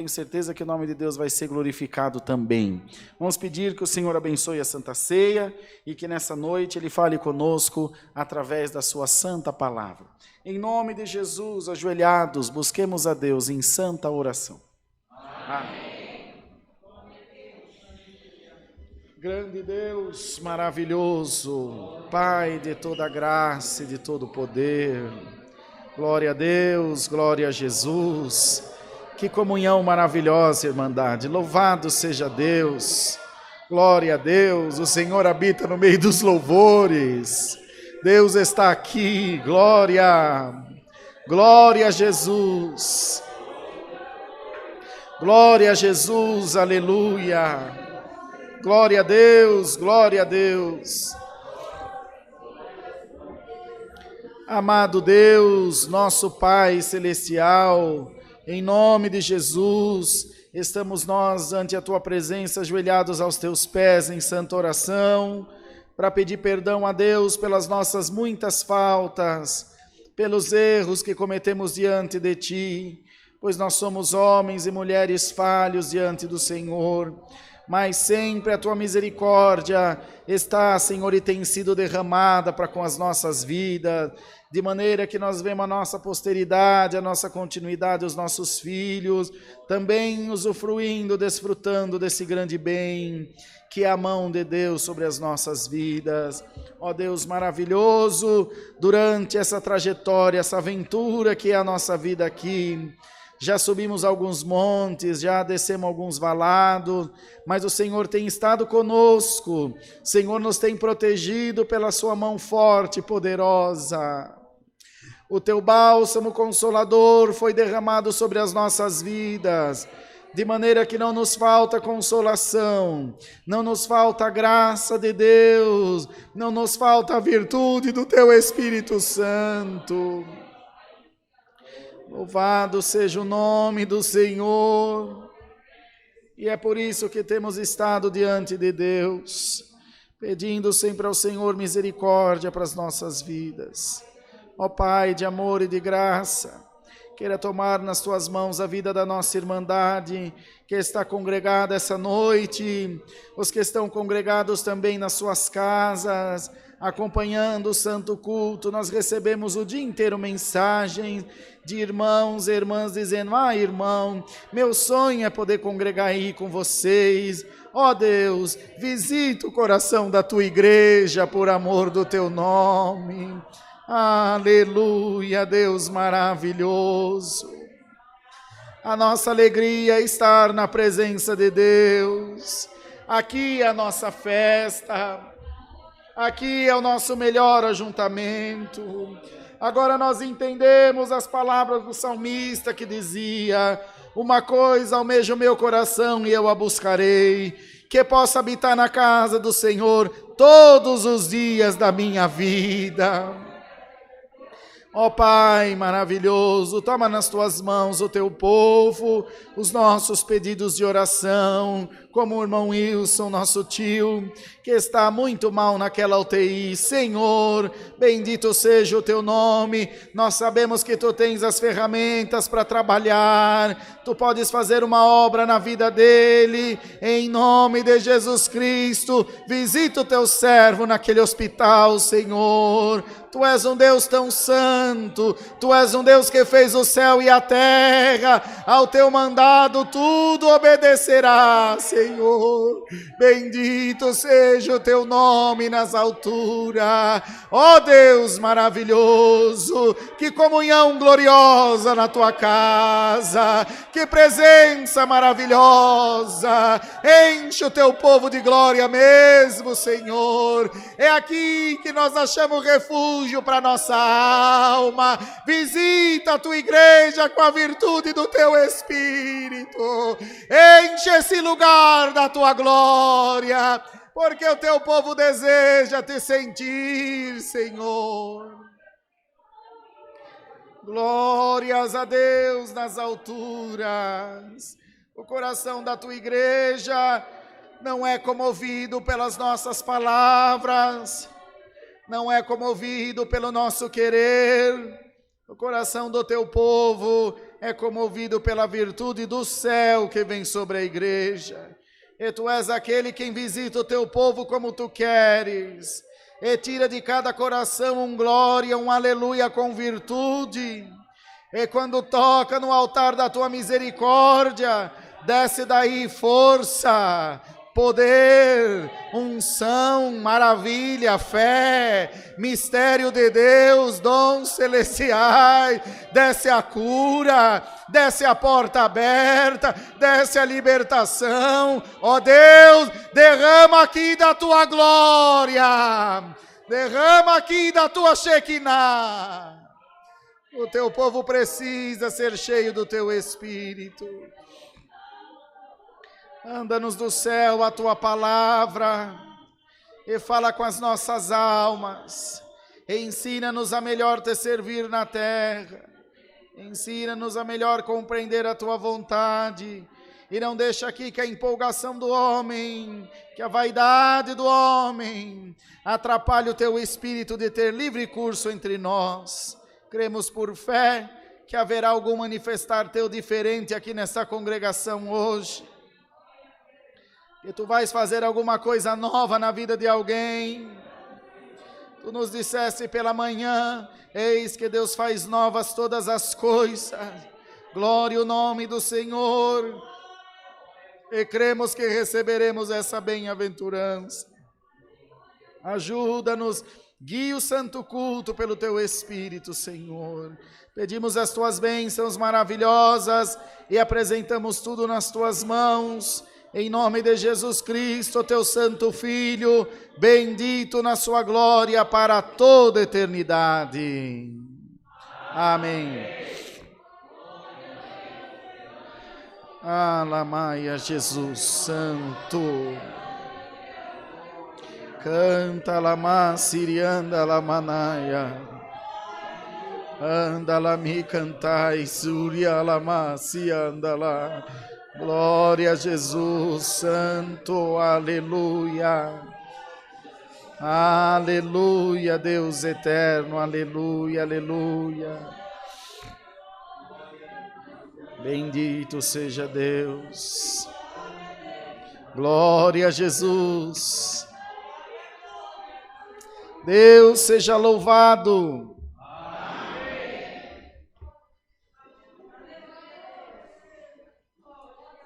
Tenho certeza que o nome de Deus vai ser glorificado também. Vamos pedir que o Senhor abençoe a Santa Ceia e que nessa noite Ele fale conosco através da sua santa palavra. Em nome de Jesus, ajoelhados, busquemos a Deus em santa oração. Amém. Grande Deus, maravilhoso, Pai de toda graça e de todo poder, glória a Deus, glória a Jesus. Que comunhão maravilhosa, irmandade. Louvado seja Deus. Glória a Deus. O Senhor habita no meio dos louvores. Deus está aqui. Glória. Glória a Jesus. Glória a Jesus. Aleluia. Glória a Deus. Glória a Deus. Amado Deus, nosso Pai celestial, em nome de Jesus, estamos nós ante a Tua presença, ajoelhados aos Teus pés em santa oração, para pedir perdão a Deus pelas nossas muitas faltas, pelos erros que cometemos diante de Ti, pois nós somos homens e mulheres falhos diante do Senhor, mas sempre a Tua misericórdia está, Senhor, e tem sido derramada para com as nossas vidas, de maneira que nós vemos a nossa posteridade, a nossa continuidade, os nossos filhos, também usufruindo, desfrutando desse grande bem, que é a mão de Deus sobre as nossas vidas. Ó Deus maravilhoso, durante essa trajetória, essa aventura que é a nossa vida aqui, já subimos alguns montes, já descemos alguns valados, mas o Senhor tem estado conosco, o Senhor nos tem protegido pela sua mão forte e poderosa. O Teu bálsamo consolador foi derramado sobre as nossas vidas, de maneira que não nos falta consolação, não nos falta a graça de Deus, não nos falta a virtude do Teu Espírito Santo. Louvado seja o nome do Senhor, e é por isso que temos estado diante de Deus, pedindo sempre ao Senhor misericórdia para as nossas vidas. Ó Pai de amor e de graça, queira tomar nas Tuas mãos a vida da nossa irmandade, que está congregada essa noite, os que estão congregados também nas suas casas, acompanhando o santo culto. Nós recebemos o dia inteiro mensagens de irmãos e irmãs dizendo: irmão, meu sonho é poder congregar aí com vocês. Ó Deus, visita o coração da Tua igreja por amor do Teu nome. Aleluia, Deus maravilhoso. A nossa alegria é estar na presença de Deus. Aqui é a nossa festa. Aqui é o nosso melhor ajuntamento. Agora nós entendemos as palavras do salmista que dizia: uma coisa almeja o meu coração e eu a buscarei, que possa habitar na casa do Senhor todos os dias da minha vida. Ó Pai maravilhoso, toma nas Tuas mãos o Teu povo, os nossos pedidos de oração, como o irmão Wilson, nosso tio, que está muito mal naquela UTI. Senhor, bendito seja o Teu nome. Nós sabemos que Tu tens as ferramentas para trabalhar, Tu podes fazer uma obra na vida dele, em nome de Jesus Cristo. Visita o Teu servo naquele hospital, Senhor. Tu és um Deus tão santo, Tu és um Deus que fez o céu e a terra, ao Teu mandado tudo obedecerá, Senhor. Bendito seja o Teu nome nas alturas. Ó Deus maravilhoso, que comunhão gloriosa na Tua casa, que presença maravilhosa, enche o Teu povo de glória mesmo, Senhor. É aqui que nós achamos refúgio para nossa alma. Visita a Tua igreja com a virtude do Teu Espírito. Enche esse lugar da Tua glória, porque o Teu povo deseja Te sentir, Senhor. Glórias a Deus nas alturas. O coração da Tua igreja não é comovido pelas nossas palavras, não é comovido pelo nosso querer. O coração do Teu povo é comovido pela virtude do céu que vem sobre a igreja. E tu és aquele que visita o teu povo como tu queres, e tira de cada coração um glória, um aleluia com virtude. E quando toca no altar da tua misericórdia, desce daí força, poder, unção, maravilha, fé, mistério de Deus, dons celestiais, desce a cura, desce a porta aberta, desce a libertação. Ó Deus, derrama aqui da tua glória, derrama aqui da tua Shekinah. O teu povo precisa ser cheio do teu Espírito. Anda-nos do céu a tua palavra e fala com as nossas almas. E ensina-nos a melhor te servir na terra. Ensina-nos a melhor compreender a tua vontade. E não deixa aqui que a empolgação do homem, que a vaidade do homem, atrapalhe o teu espírito de ter livre curso entre nós. Cremos por fé que haverá algum manifestar teu diferente aqui nesta congregação hoje. Que tu vais fazer alguma coisa nova na vida de alguém. Tu nos disseste pela manhã, eis que Deus faz novas todas as coisas. Glória ao nome do Senhor. E cremos que receberemos essa bem-aventurança. Ajuda-nos, guia o santo culto pelo teu Espírito, Senhor. Pedimos as tuas bênçãos maravilhosas e apresentamos tudo nas tuas mãos. Em nome de Jesus Cristo, teu santo Filho, bendito na sua glória para toda a eternidade. Amém. Alamaia, Jesus Santo. Canta lama sirianda lamanaia. Anda lá me cantai, suria lama si anda lá. Glória a Jesus Santo, aleluia. Aleluia, Deus eterno, aleluia, aleluia. Bendito seja Deus. Glória a Jesus. Deus seja louvado.